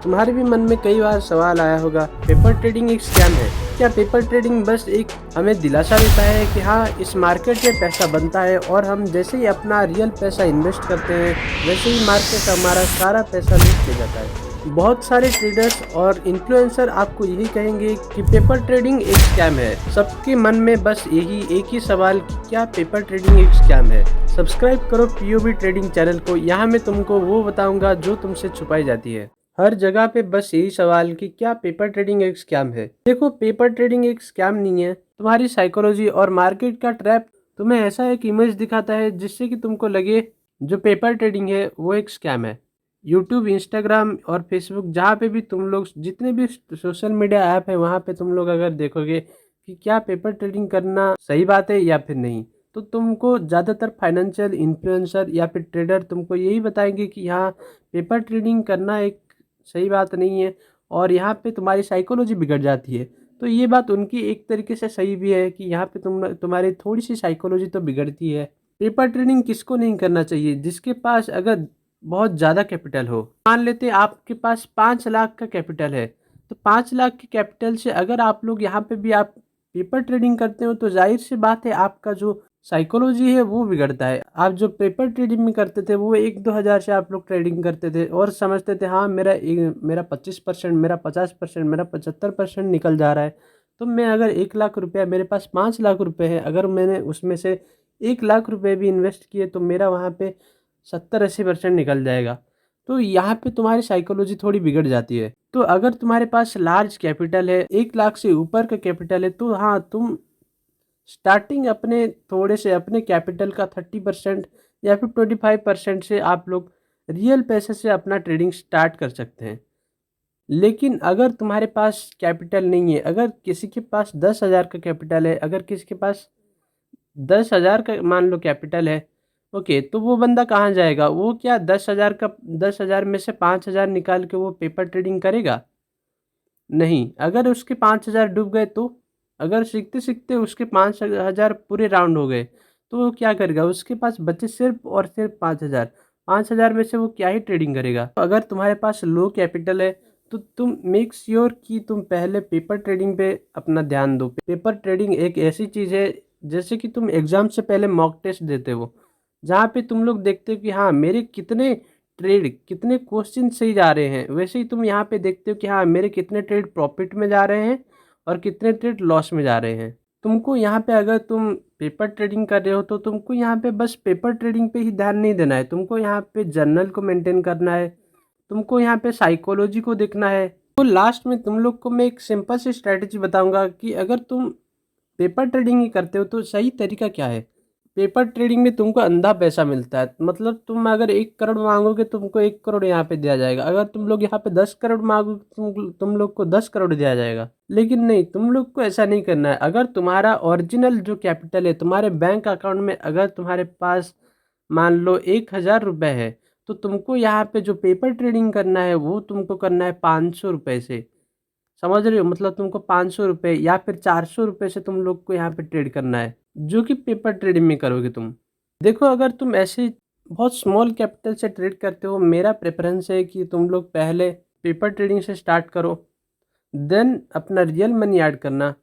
तुम्हारे भी मन में कई बार सवाल आया होगा, पेपर ट्रेडिंग एक स्कैम है क्या? पेपर ट्रेडिंग बस एक हमें दिलासा देता है कि हाँ, इस मार्केट में पैसा बनता है और हम जैसे ही अपना रियल पैसा इन्वेस्ट करते हैं वैसे ही मार्केट हमारा सारा पैसा लूट ले जाता है। बहुत सारे ट्रेडर्स और इन्फ्लुएंसर आपको यही कहेंगे कि पेपर ट्रेडिंग एक स्कैम है। सबके मन में बस यही एक ही सवाल कि क्या पेपर ट्रेडिंग एक स्कैम है। सब्सक्राइब करो पीओबी ट्रेडिंग चैनल को, यहाँ मैं तुमको वो बताऊंगा जो तुमसे छुपाई जाती है। हर जगह पे बस यही सवाल कि क्या पेपर ट्रेडिंग एक स्कैम है। देखो, पेपर ट्रेडिंग एक स्कैम नहीं है। तुम्हारी साइकोलॉजी और मार्केट का ट्रैप तुम्हें ऐसा एक इमेज दिखाता है जिससे कि तुमको लगे जो पेपर ट्रेडिंग है वो एक स्कैम है। यूट्यूब, इंस्टाग्राम और फेसबुक, जहाँ पे भी तुम लोग जितने भी सोशल मीडिया ऐप है वहाँ पे तुम लोग अगर देखोगे कि क्या पेपर ट्रेडिंग करना सही बात है या फिर नहीं, तो तुमको ज़्यादातर फाइनेंशियल इन्फ्लुएंसर या फिर ट्रेडर तुमको यही बताएंगे कि हाँ, पेपर ट्रेडिंग करना एक सही बात नहीं है और यहाँ पे तुम्हारी साइकोलॉजी बिगड़ जाती है। तो ये बात उनकी एक तरीके से सही भी है कि यहाँ पे तुम्हारी थोड़ी सी साइकोलॉजी तो बिगड़ती है। पेपर ट्रेडिंग किसको नहीं करना चाहिए? जिसके पास अगर बहुत ज़्यादा कैपिटल हो। मान लेते हैं आपके पास 5 लाख का कैपिटल है, तो 5 लाख के कैपिटल से अगर आप लोग यहाँ पे भी आप पेपर ट्रेडिंग करते हो तो जाहिर सी बात है आपका जो साइकोलॉजी है वो बिगड़ता है। आप जो पेपर ट्रेडिंग में करते थे वो 1-2 हज़ार से आप लोग ट्रेडिंग करते थे और समझते थे हाँ, मेरा 25%, मेरा 50%, मेरा 75% निकल जा रहा है। तो मैं अगर 1 लाख रुपया, मेरे पास 5 लाख रुपए है, अगर मैंने उसमें से 1 लाख रुपए भी इन्वेस्ट किए तो मेरा वहाँ पे 70-80% निकल जाएगा। तो यहाँ पे तुम्हारी साइकोलॉजी थोड़ी बिगड़ जाती है। तो अगर तुम्हारे पास लार्ज कैपिटल है, 1 लाख से ऊपर का कैपिटल है, तो हाँ, तुम स्टार्टिंग अपने थोड़े से अपने कैपिटल का 30% या फिर 25% से आप लोग रियल पैसे से अपना ट्रेडिंग स्टार्ट कर सकते हैं। लेकिन अगर तुम्हारे पास कैपिटल नहीं है, अगर किसी के पास 10,000 का कैपिटल है, अगर किसी के पास 10,000 का मान लो कैपिटल है, ओके, तो वो बंदा कहाँ जाएगा? वो क्या 10,000 में से 5,000 निकाल के वो पेपर ट्रेडिंग करेगा? नहीं। अगर उसके 5,000 डूब गए तो, अगर सीखते सीखते उसके 5,000 पूरे राउंड हो गए तो वो क्या करेगा? उसके पास बचे सिर्फ और सिर्फ 5,000। 5,000 में से वो क्या ही ट्रेडिंग करेगा? तो अगर तुम्हारे पास लो कैपिटल है तो तुम मेक श्योर कि तुम पहले पेपर ट्रेडिंग पे अपना ध्यान दो। पेपर ट्रेडिंग एक ऐसी चीज़ है जैसे कि तुम एग्जाम से पहले मॉक टेस्ट देते हो, जहाँ पे तुम लोग देखते हो कि हाँ, मेरे कितने क्वेश्चन सही जा रहे हैं, वैसे ही तुम यहाँ पे देखते हो कि हाँ, मेरे कितने ट्रेड प्रॉफिट में जा रहे हैं और कितने ट्रेड लॉस में जा रहे हैं। तुमको यहाँ पे अगर तुम पेपर ट्रेडिंग कर रहे हो तो तुमको यहाँ पे बस पेपर ट्रेडिंग पे ही ध्यान नहीं देना है, तुमको यहाँ पे जर्नल को मेंटेन करना है, तुमको यहाँ पे साइकोलॉजी को देखना है। तो लास्ट में तुम लोग को मैं एक सिंपल सी स्ट्रैटेजी बताऊंगा कि अगर तुम पेपर ट्रेडिंग ही करते हो तो सही तरीका क्या है। पेपर ट्रेडिंग में तुमको अंधा पैसा मिलता है, मतलब तुम अगर 1 करोड़ मांगोगे तुमको 1 करोड़ यहाँ पे दिया जाएगा। अगर तुम लोग यहाँ पे 10 करोड़ मांगोगे तुम लोग को 10 करोड़ दिया जाएगा। लेकिन नहीं, तुम लोग को ऐसा नहीं करना है। अगर तुम्हारा ओरिजिनल जो कैपिटल है तुम्हारे बैंक अकाउंट में, अगर तुम्हारे पास मान लो 1,000 रुपये है, तो तुमको यहाँ पे जो पेपर ट्रेडिंग करना है वो तुमको करना है 500 रुपये से। समझ रहे हो? मतलब तुमको 500 रुपये या फिर 400 रुपये से तुम लोग को यहाँ पे ट्रेड करना है, जो कि पेपर ट्रेडिंग में करोगे तुम। देखो, अगर तुम ऐसे बहुत स्मॉल कैपिटल से ट्रेड करते हो, मेरा प्रेफरेंस है कि तुम लोग पहले पेपर ट्रेडिंग से स्टार्ट करो, देन अपना रियल मनी ऐड करना।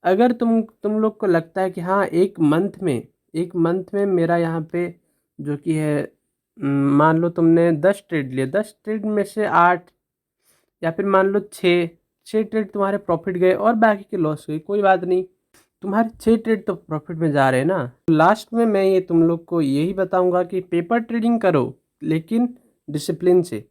अगर तुम लोग को लगता है कि हाँ, एक मंथ में मेरा यहाँ पे जो कि है, मान लो तुमने 10 ट्रेड लिए, 10 ट्रेड में से 8 या फिर मान लो 6 ट्रेड तुम्हारे प्रॉफिट गए और बाकी के लॉस गए, कोई बात नहीं, तुम्हारे 6 ट्रेड तो प्रॉफिट में जा रहे हैं ना। लास्ट में मैं ये तुम लोग को यही बताऊंगा कि पेपर ट्रेडिंग करो लेकिन डिसिप्लिन से।